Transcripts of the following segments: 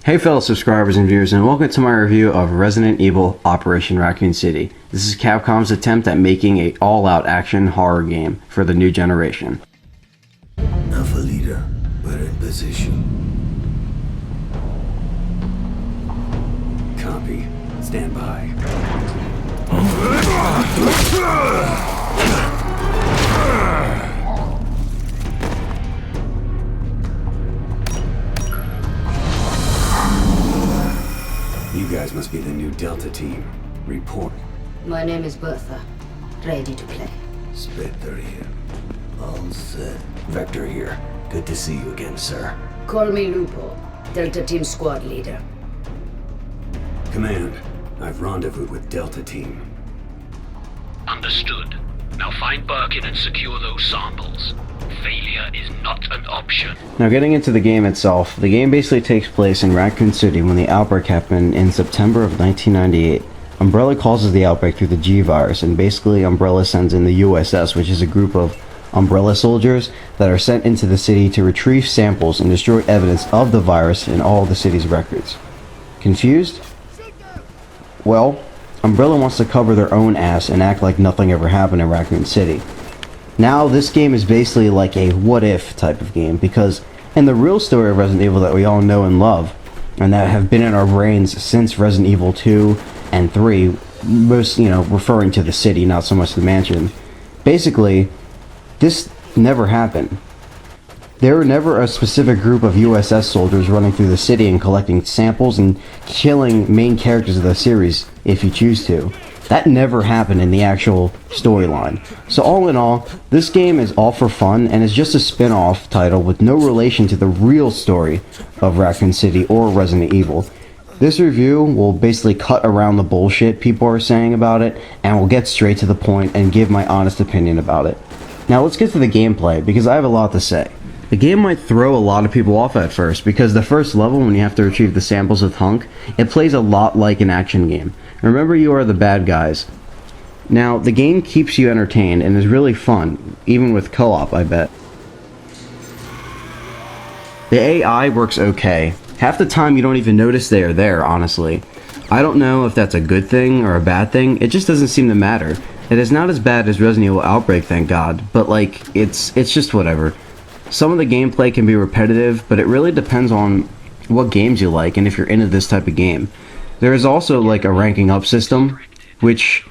Hey fellow subscribers and viewers, and welcome to my review of Resident Evil Operation Raccoon City. This is Capcom's attempt at making an all-out action horror game for the new generation. Alpha leader, we're in position. Copy. Stand by. You guys must be the new Delta team. Report. My name is Bertha. Ready to play. Spectre here. All set. Vector here. Good to see you again, sir. Call me Lupo, Delta Team Squad Leader. Command, I've rendezvoused with Delta Team. Understood. Now find Birkin and secure those samples. Failure is not an option. Now getting into the game itself, the game basically takes place in Raccoon City when the outbreak happened in September of 1998. Umbrella causes the outbreak through the G-Virus, and basically Umbrella sends in the USS, which is a group of Umbrella soldiers that are sent into the city to retrieve samples and destroy evidence of the virus in all the city's records. Confused? Well, Umbrella wants to cover their own ass and act like nothing ever happened in Raccoon City. Now this game is basically like a what-if type of game, because in the real story of Resident Evil that we all know and love, and that have been in our brains since Resident Evil 2 and 3, most, referring to the city, not so much the mansion, basically, this never happened. There were never a specific group of USS soldiers running through the city and collecting samples and killing main characters of the series, if you choose to. That never happened in the actual storyline. So all in all, this game is all for fun and is just a spin-off title with no relation to the real story of Raccoon City or Resident Evil. This review will basically cut around the bullshit people are saying about it, and will get straight to the point and give my honest opinion about it. Now let's get to the gameplay, because I have a lot to say. The game might throw a lot of people off at first, because the first level, when you have to retrieve the samples with Hunk, it plays a lot like an action game. Remember, you are the bad guys. Now, the game keeps you entertained and is really fun, even with co-op, I bet. The AI works okay. Half the time you don't even notice they are there, honestly. I don't know if that's a good thing or a bad thing, it just doesn't seem to matter. It is not as bad as Resident Evil Outbreak, thank God, but it's just whatever. Some of the gameplay can be repetitive, but it really depends on what games you like and if you're into this type of game. There is also a ranking up system, which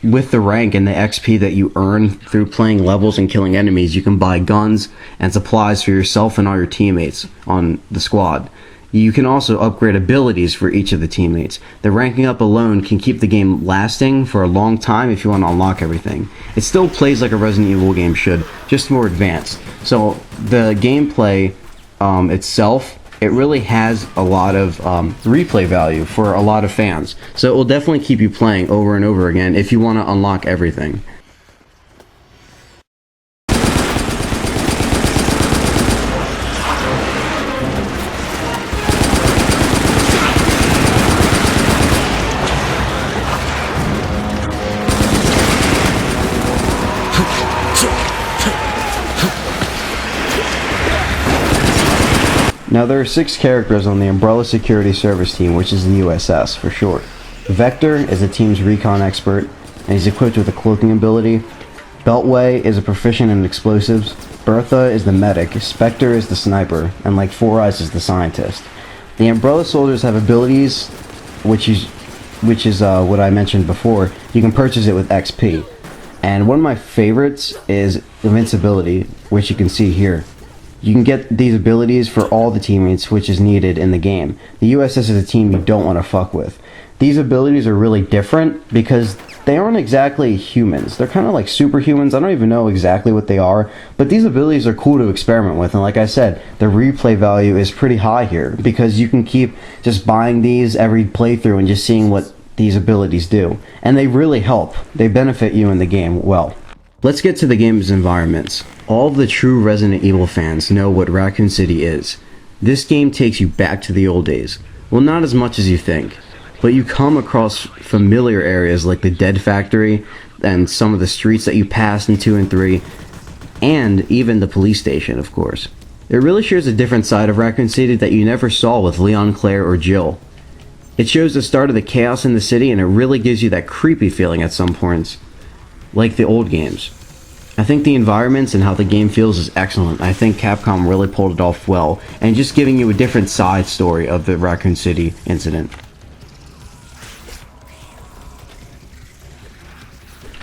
with the rank and the XP that you earn through playing levels and killing enemies, you can buy guns and supplies for yourself and all your teammates on the squad. You can also upgrade abilities for each of the teammates. The ranking up alone can keep the game lasting for a long time if you want to unlock everything. It still plays like a Resident Evil game should, just more advanced. So the gameplay itself, it really has a lot of replay value for a lot of fans. So it will definitely keep you playing over and over again if you want to unlock everything. Now there are 6 characters on the Umbrella Security Service team, which is the USS for short. Vector is the team's recon expert, and he's equipped with a cloaking ability. Beltway is a proficient in explosives. Bertha is the medic. Spectre is the sniper, and like Four Eyes is the scientist. The Umbrella soldiers have abilities, which is what I mentioned before. You can purchase it with XP. And one of my favorites is invincibility, which you can see here. You can get these abilities for all the teammates, which is needed in the game. The USS is a team you don't want to fuck with. These abilities are really different because they aren't exactly humans. They're kind of like superhumans. I don't even know exactly what they are, but these abilities are cool to experiment with. And like I said, the replay value is pretty high here because you can keep just buying these every playthrough and just seeing what these abilities do. And they really help. They benefit you in the game well. Let's get to the game's environments. All of the true Resident Evil fans know what Raccoon City is. This game takes you back to the old days. Well, not as much as you think, but you come across familiar areas like the Dead Factory and some of the streets that you passed in 2 and 3, and even the police station, of course. It really shows a different side of Raccoon City that you never saw with Leon, Claire, or Jill. It shows the start of the chaos in the city, and it really gives you that creepy feeling at some points, like the old games. I think the environments and how the game feels is excellent. I think Capcom really pulled it off well, and just giving you a different side story of the Raccoon City incident.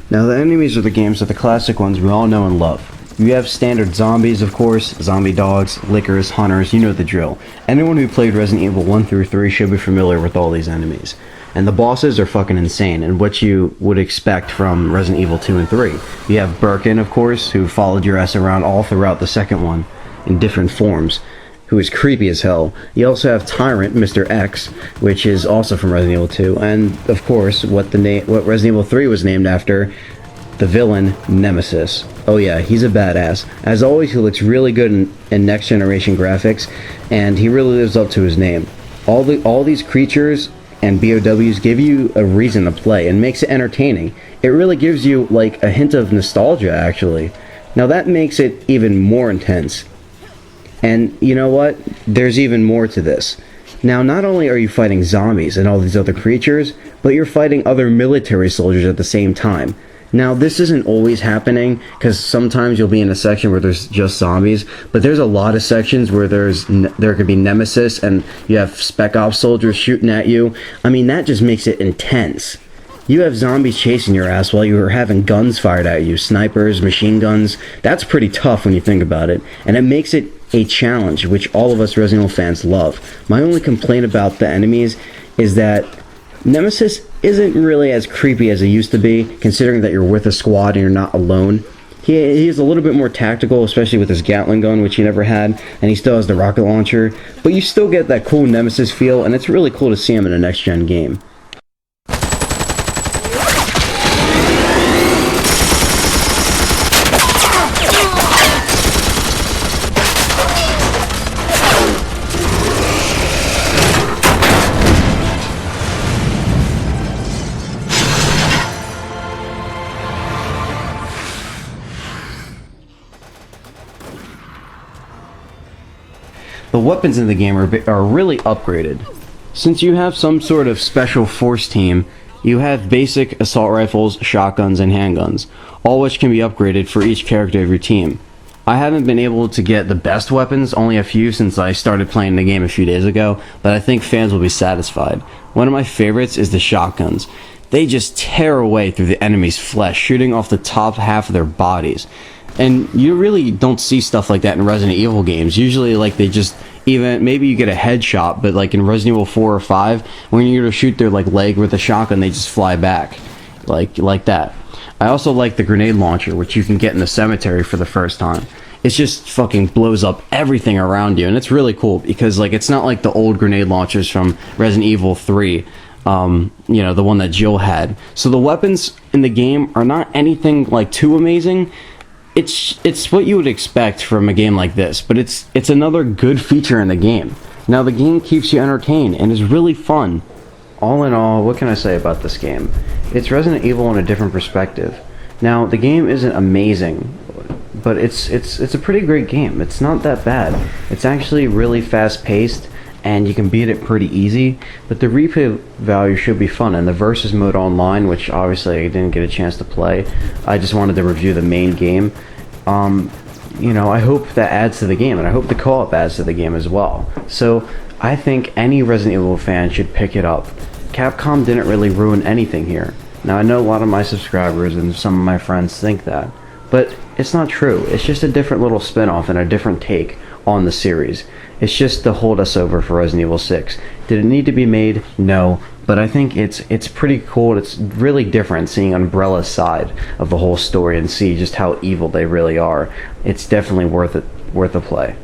Now, the enemies of the games are the classic ones we all know and love. You have standard zombies, of course, zombie dogs, lickers, hunters, you know the drill. Anyone who played Resident Evil 1 through 3 should be familiar with all these enemies. And the bosses are fucking insane, and what you would expect from Resident Evil 2 and 3. You have Birkin, of course, who followed your ass around all throughout the second one, in different forms, who is creepy as hell. You also have Tyrant, Mr. X, which is also from Resident Evil 2, and of course, what Resident Evil 3 was named after, the villain, Nemesis. Oh yeah, he's a badass. As always, he looks really good in next generation graphics, and he really lives up to his name. All these creatures and BOWs give you a reason to play and makes it entertaining. It really gives you like a hint of nostalgia, actually. Now that makes it even more intense. And you know what? There's even more to this. Now, not only are you fighting zombies and all these other creatures, but you're fighting other military soldiers at the same time. Now, this isn't always happening, because sometimes you'll be in a section where there's just zombies, but there's a lot of sections where there could be Nemesis, and you have Spec Ops soldiers shooting at you. I mean, that just makes it intense. You have zombies chasing your ass while you are having guns fired at you, snipers, machine guns. That's pretty tough when you think about it, and it makes it a challenge, which all of us Resident Evil fans love. My only complaint about the enemies is that Nemesis isn't really as creepy as he used to be, considering that you're with a squad and you're not alone. He is a little bit more tactical, especially with his Gatling gun, which he never had, and he still has the rocket launcher, but you still get that cool Nemesis feel, and it's really cool to see him in a next-gen game. The weapons in the game are really upgraded. Since you have some sort of special force team, you have basic assault rifles, shotguns, and handguns, all which can be upgraded for each character of your team. I haven't been able to get the best weapons, only a few since I started playing the game a few days ago, but I think fans will be satisfied. One of my favorites is the shotguns. They just tear away through the enemy's flesh, shooting off the top half of their bodies. And you really don't see stuff like that in Resident Evil games. Usually, like, they just, even, maybe you get a headshot, but like in Resident Evil 4 or 5, when you go to shoot their like leg with a shotgun, they just fly back. Like that. I also like the grenade launcher, which you can get in the cemetery for the first time. It just fucking blows up everything around you, and it's really cool, because like it's not like the old grenade launchers from Resident Evil 3. You know, the one that Jill had. So the weapons in the game are not anything like too amazing. It's what you would expect from a game like this, but it's another good feature in the game. Now the game keeps you entertained and is really fun. All in all, what can I say about this game? It's Resident Evil in a different perspective. Now the game isn't amazing, but it's a pretty great game. It's not that bad. It's actually really fast paced, and you can beat it pretty easy, but the replay value should be fun. And the versus mode online, which obviously I didn't get a chance to play, I just wanted to review the main game. You know, I hope that adds to the game, and I hope the co-op adds to the game as well. So I think any Resident Evil fan should pick it up. Capcom didn't really ruin anything here. Now I know a lot of my subscribers and some of my friends think that, but it's not true. It's just a different little spin-off and a different take on the series. It's just to hold us over for Resident Evil 6. Did it need to be made? No, but I think it's pretty cool. It's really different seeing Umbrella's side of the whole story and see just how evil they really are. It's definitely worth a play.